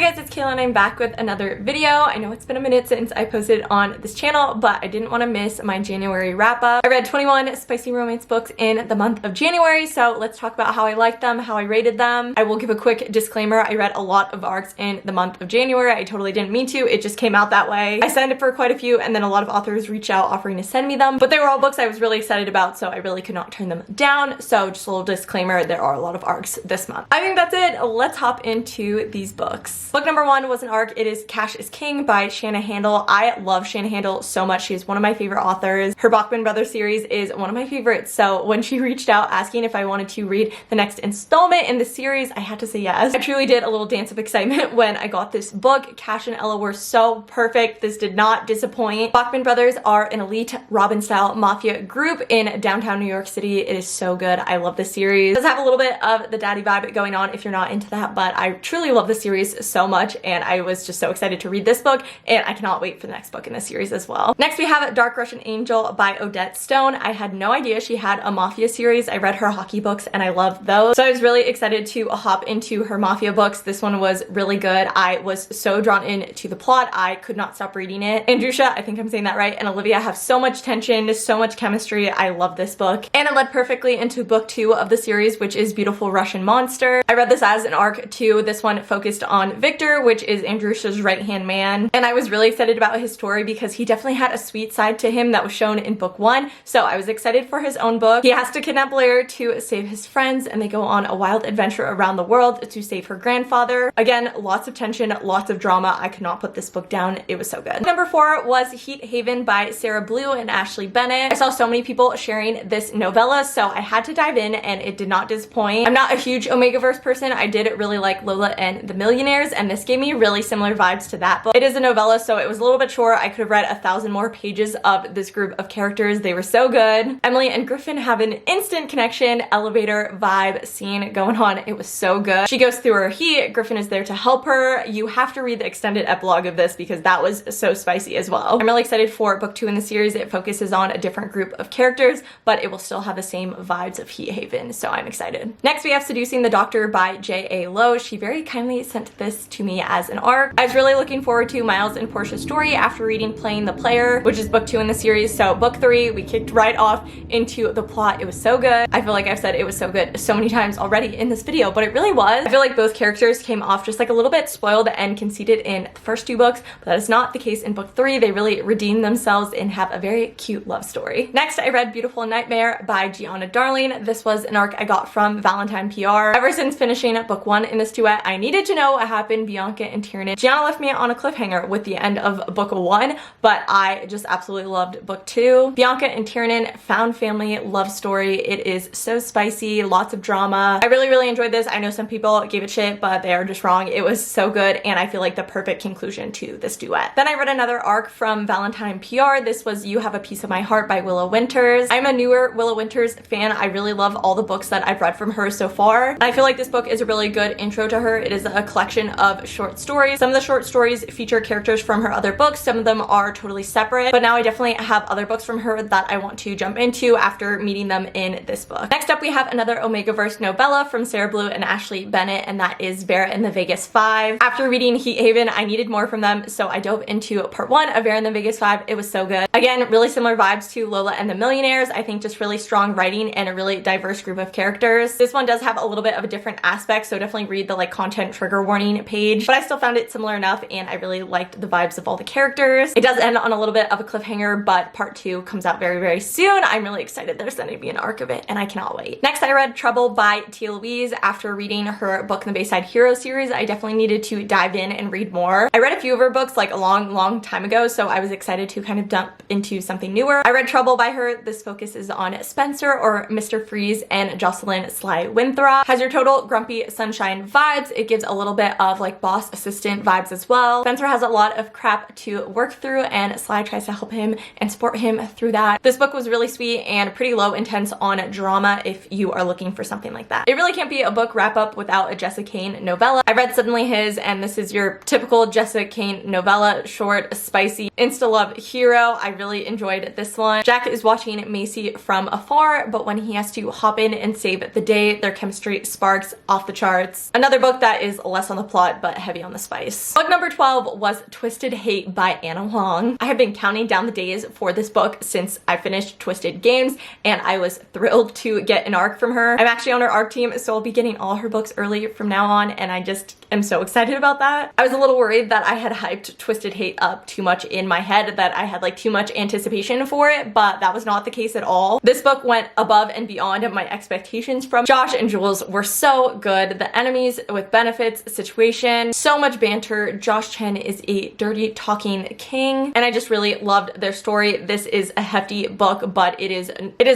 guys, it's Kayla and I'm back with another video. I know it's been a minute since I posted on this channel, but I didn't want to miss my January wrap-up. I read 21 spicy romance books in the month of January, so let's talk about how I liked them, how I rated them. I will give a quick disclaimer. I read a lot of ARCs in the month of January. I totally didn't mean to. It just came out that way. I signed up for quite a few, and then a lot of authors reached out offering to send me them, but they were all books I was really excited about, so I really could not turn them down. So just a little disclaimer, there are a lot of ARCs this month. I think that's it. Let's hop into these books. Book number one was an ARC. It is Cash is King by SHANNA HANDEL. I love SHANNA HANDEL so much. She is one of my favorite authors. Her Bachman Brothers series is one of my favorites. So when she reached out asking if I wanted to read the next installment in the series, I had to say yes. I truly did a little dance of excitement when I got this book. Cash and Ella were so perfect. This did not disappoint. Bachman Brothers are an elite Robin-style mafia group in downtown New York City. It is so good. I love this series. It does have a little bit of the daddy vibe going on if you're not into that, but I truly love the series so much, and I was just so excited to read this book, and I cannot wait for the next book in this series as well. Next we have Dark Russian Angel by Odette Stone. I had no idea she had a mafia series. I read her hockey books and I loved those, so I was really excited to hop into her mafia books. This one was really good. I was so drawn into the plot. I could not stop reading it. Andrusha, I think I'm saying that right, and Olivia have so much tension, so much chemistry. I love this book, and it led perfectly into book 2 of the series, which is Beautiful Russian Monster. I read this as an ARC too. This one focused on Victor, which is Andrusha's right-hand man, and I was really excited about his story because he definitely had a sweet side to him that was shown in book 1, so I was excited for his own book. He has to kidnap Blair to save his friends, and they go on a wild adventure around the world to save her grandfather. Again, lots of tension, lots of drama. I could not put this book down. It was so good. Number 4 was Heat Haven by Sarah Blue and Ashley Bennett. I saw so many people sharing this novella, so I had to dive in, and it did not disappoint. I'm not a huge Omegaverse person. I did really like Lola and the Millionaires, and this gave me really similar vibes to that book. It is a novella, so it was a little bit short. I could have read 1,000 more pages of this group of characters. They were so good. Emily and Griffin have an instant connection, elevator vibe scene going on. It was so good. She goes through her heat. Griffin is there to help her. You have to read the extended epilogue of this because that was so spicy as well. I'm really excited for book 2 in the series. It focuses on a different group of characters, but it will still have the same vibes of Heat Haven, so I'm excited. Next, we have Seducing the Doctor by J.A. Lowe. She very kindly sent this to me as an ARC. I was really looking forward to Miles and Portia's story after reading Playing the Player, which is book 2 in the series. So book 3, we kicked right off into the plot. It was so good. I feel like I've said it was so good so many times already in this video, but it really was. I feel like both characters came off just like a little bit spoiled and conceited in the first 2 books, but that is not the case in book 3. They really redeem themselves and have a very cute love story. Next, I read Beautiful Nightmare by Gianna Darling. This was an ARC I got from Valentine PR. Ever since finishing book 1 in this duet, I needed to know what happened. Bianca and Tiernan. Gianna left me on a cliffhanger with the end of book 1, but I just absolutely loved book 2. Bianca and Tiernan, found family love story. It is so spicy, lots of drama. I really enjoyed this. I know some people gave it shit, but they are just wrong. It was so good, and I feel like the perfect conclusion to this duet. Then I read another ARC from Valentine PR. This was You Have a Piece of My Heart by Willow Winters. I'm a newer Willow Winters fan. I really love all the books that I've read from her so far, and I feel like this book is a really good intro to her. It is a collection of short stories. Some of the short stories feature characters from her other books. Some of them are totally separate, but now I definitely have other books from her that I want to jump into after meeting them in this book. Next up, we have another Omegaverse novella from Sarah Blue and Ashley Bennett, and that is Vera and the Vegas 5. After reading Heat Haven, I needed more from them, so I dove into part 1 of Vera and the Vegas 5. It was so good. Again, really similar vibes to Lola and the Millionaires. I think just really strong writing and a really diverse group of characters. This one does have a little bit of a different aspect, so definitely read the content trigger warning page, but I still found it similar enough, and I really liked the vibes of all the characters. It does end on a little bit of a cliffhanger, but part 2 comes out very soon. I'm really excited. There's going to be an ARC of it, and I cannot wait. Next, I read Trouble by Tia Louise. After reading her book in the Bayside Hero series, I definitely needed to dive in and read more. I read a few of her books like a long time ago, so I was excited to kind of dump into something newer. I read Trouble by her. This focuses on Spencer, or Mr. Freeze, and Jocelyn Sly Winthrop. Has your total grumpy sunshine vibes. It gives a little bit of boss assistant vibes as well. Spencer has a lot of crap to work through, and Sly tries to help him and support him through that. This book was really sweet and pretty low intense on drama if you are looking for something like that. It really can't be a book wrap up without a Jessica Cain novella. I read Suddenly His, and this is your typical Jessica Cain novella, short, spicy, insta-love hero. I really enjoyed this one. Jack is watching Macy from afar, but when he has to hop in and save the day, their chemistry sparks off the charts. Another book that is less on the plot that, but heavy on the spice. Book number 12 was Twisted Hate by Anna Huang. I have been counting down the days for this book since I finished Twisted Games, and I was thrilled to get an arc from her. I'm actually on her arc team, so I'll be getting all her books early from now on, and I just am so excited about that. I was a little worried that I had hyped Twisted Hate up too much in my head, that I had like too much anticipation for it, but that was not the case at all. This book went above and beyond my expectations from Josh and Jules were so good. The enemies with benefits situation, so much banter. Josh Chen is a dirty talking king, and I just really loved their story. This is a hefty book, but it is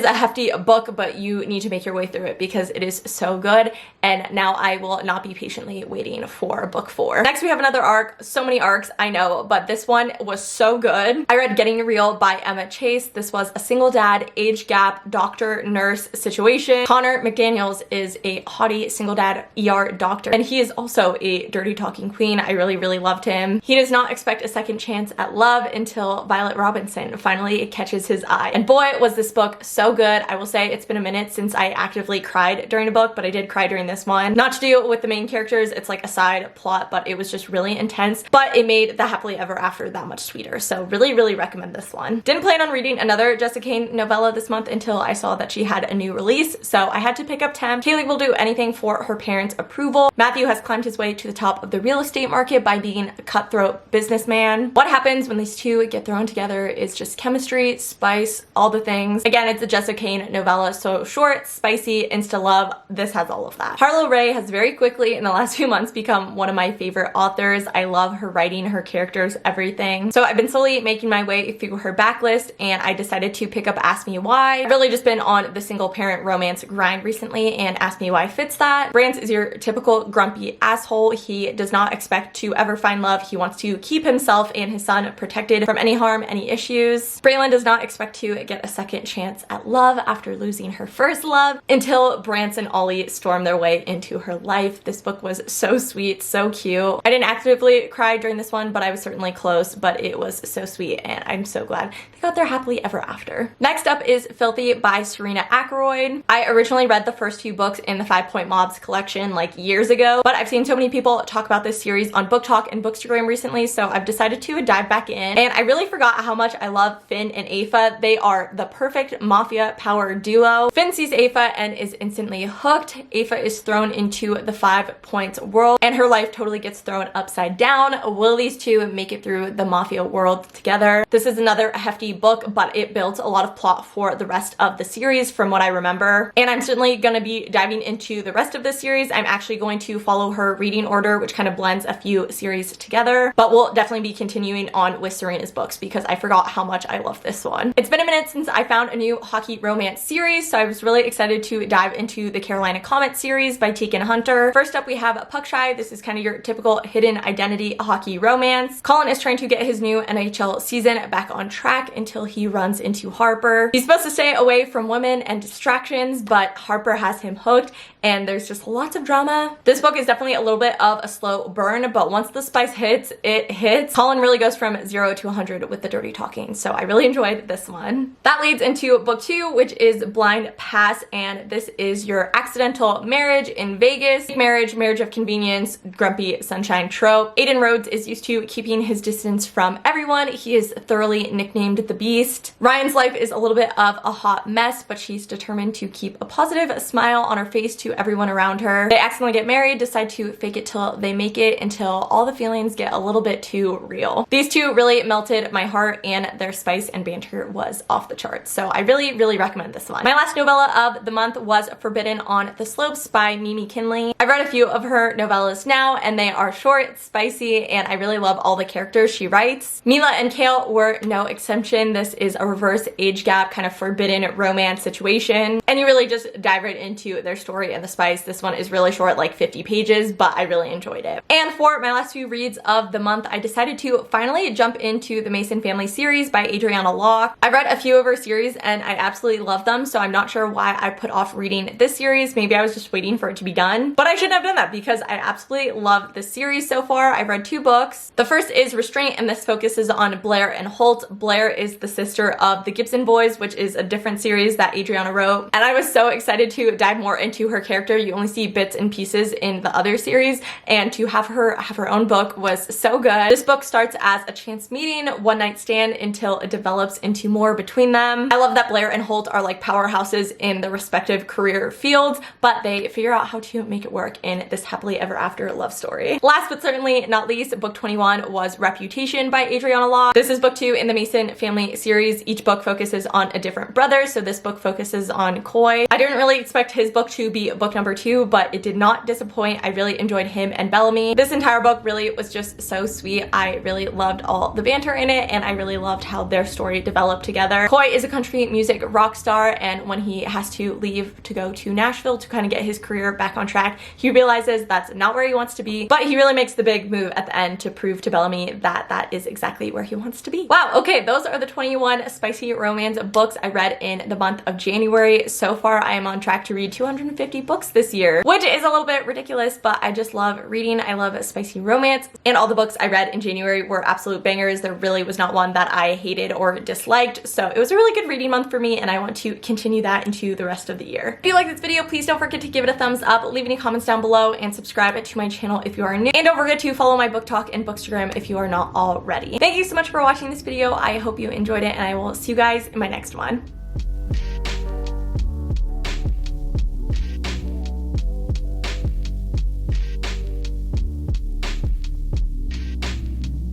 a hefty book, but you need to make your way through it because it is so good, and now I will not be patiently waiting for book 4. Next we have another arc. So many arcs, I know, but this one was so good. I read Getting Real by Emma Chase. This was a single dad, age gap, doctor, nurse situation. Connor McDaniels is a haughty single dad ER doctor, and he is also a dirty talking queen. I really, really loved him. He does not expect a second chance at love until Violet Robinson finally catches his eye. And boy, was this book so good. I will say it's been a minute since I actively cried during a book, but I did cry during this one. Not to do with the main characters, it's like a side plot, but it was just really intense, but it made the happily ever after that much sweeter. So really, really recommend this one. Didn't plan on reading another Jessica Cain novella this month until I saw that she had a new release, so I had to pick up Temp. Kaylee will do anything for her parents' approval. Matthew has climbed his way to the top of the real estate market by being a cutthroat businessman. What happens when these two get thrown together is just chemistry, spice, all the things. Again, it's a Jessica Cain novella, so short, spicy, insta love. This has all of that. Harlow Ray has very quickly in the last few months become one of my favorite authors. I love her writing, her characters, everything. So I've been slowly making my way through her backlist, and I decided to pick up Ask Me Why. I've really just been on the single parent romance grind recently, and Ask Me Why fits that. Brance is your typical grumpy asshole. He does not expect to ever find love. He wants to keep himself and his son protected from any harm, any issues. Braylon does not expect to get a second chance at love after losing her first love until Brance and Ollie storm their way into her life. This book was so sweet, so cute. I didn't actively cry during this one, but I was certainly close, but it was so sweet, and I'm so glad they got their happily ever after. Next up is Filthy by Serena Ackroyd. I originally read the first 2 books in the 5 Point Mobs collection like years ago, but I've seen so many people talk about this series on Book Talk and Bookstagram recently, so I've decided to dive back in, and I really forgot how much I love Finn and Aoife. They are the perfect mafia power duo. Finn sees Aoife and is instantly hooked. Aoife is thrown into the 5 Points world, and her life totally gets thrown upside down. Will these two make it through the mafia world together? This is another hefty book, but it builds a lot of plot for the rest of the series from what I remember, and I'm certainly going to be diving into the rest of this series. I'm actually going to follow her reading order, which kind of blends a few series together, but we'll definitely be continuing on with Serena's books because I forgot how much I love this one. It's been a minute since I found a new hockey romance series, so I was really excited to dive into the Carolina Comet series by TEAGAN Hunter. First up, we have Puckshy. This is kind of your typical hidden identity hockey romance. Colin is trying to get his new NHL season back on track until he runs into Harper. He's supposed to stay away from women and distractions, but Harper has him hooked, and there's just lots of drama. This book is definitely a little bit of a slow burn, but once the spice hits, it hits. Colin really goes from 0 to 100 with the dirty talking, so I really enjoyed this one. That leads into book 2, which is Blind Pass, and this is your accidental marriage in Vegas. Marriage of convenience, grumpy sunshine trope. Aiden Rhodes is used to keeping his distance from everyone. He is thoroughly nicknamed the Beast. Ryan's life is a little bit of a hot mess, but she's determined to keep a positive smile on her face to everyone around her. They accidentally get married, decide to fake it till they make it, until all the feelings get a little bit too real. These two really melted my heart, and their spice and banter was off the charts, so I really, really recommend this one. My last novella of the month was Forbidden on the Slopes by Mimi Kinley. I've read a few of her novellas now, and they are short, spicy, and I really love all the characters she writes. Mila and Kale were no exception. This is a reverse age gap kind of forbidden romance situation, and you really just dive right into their story and the spice. This one is really short, like 50 pages, but I really enjoyed it. And for my last few reads of the month, I decided to finally jump into the Mason Family series by Adriana Locke. I've read a few of her series and I absolutely love them, so I'm not sure why I put off reading this series. Maybe I was just waiting for it to be done, but I shouldn't have done that because I absolutely love this series so far. I've read 2 books. The first is Restraint, and this focuses on Blair and Holt. Blair is the sister of the Gibson boys, which is a different series that Adriana wrote, and I was so excited to dive more into her character. You only see bits and pieces in the other series, and to have her own book was so good. This book starts as a chance meeting, one night stand, until it develops into more between them. I love that Blair and Holt are like powerhouses in the respective career fields, but they figure out how to make it work in this happily ever after love story. Last but certainly not least, book 21 was Reputation by Adriana Law. This is book 2 in the Mason family series. Each book focuses on a different brother, so this book focuses on Coy. I didn't really expect his book to be book number 2, but it did not disappoint. I really enjoyed him and Bellamy. This entire book really was just so sweet. I really loved all the banter in it, and I really loved how their story developed together. Coy is a country music rock star, and when he has to leave to go to Nashville to kind of get his career back on track, he realizes that's not where he wants to be, but he really makes the big move at the end to prove to Bellamy that that is exactly where he wants to be. Wow, okay, those are the 21 spicy romance books I read in the month of January. So far, I am on track to read 250 books this year, which is a little bit ridiculous, but I just love reading. I love spicy romance, and all the books I read in January were absolute bangers. There really was not one that I hated or disliked, so it was a really good reading month for me, and I want to continue that into the rest of the year. If you like this video, please don't forget to give it a thumbs up, leave any comments down below, and subscribe to my channel if you are new. And don't forget to follow my book talk and bookstagram if you are not already. Thank you so much for watching this video. I hope you enjoyed it, and I will see you guys in my next one.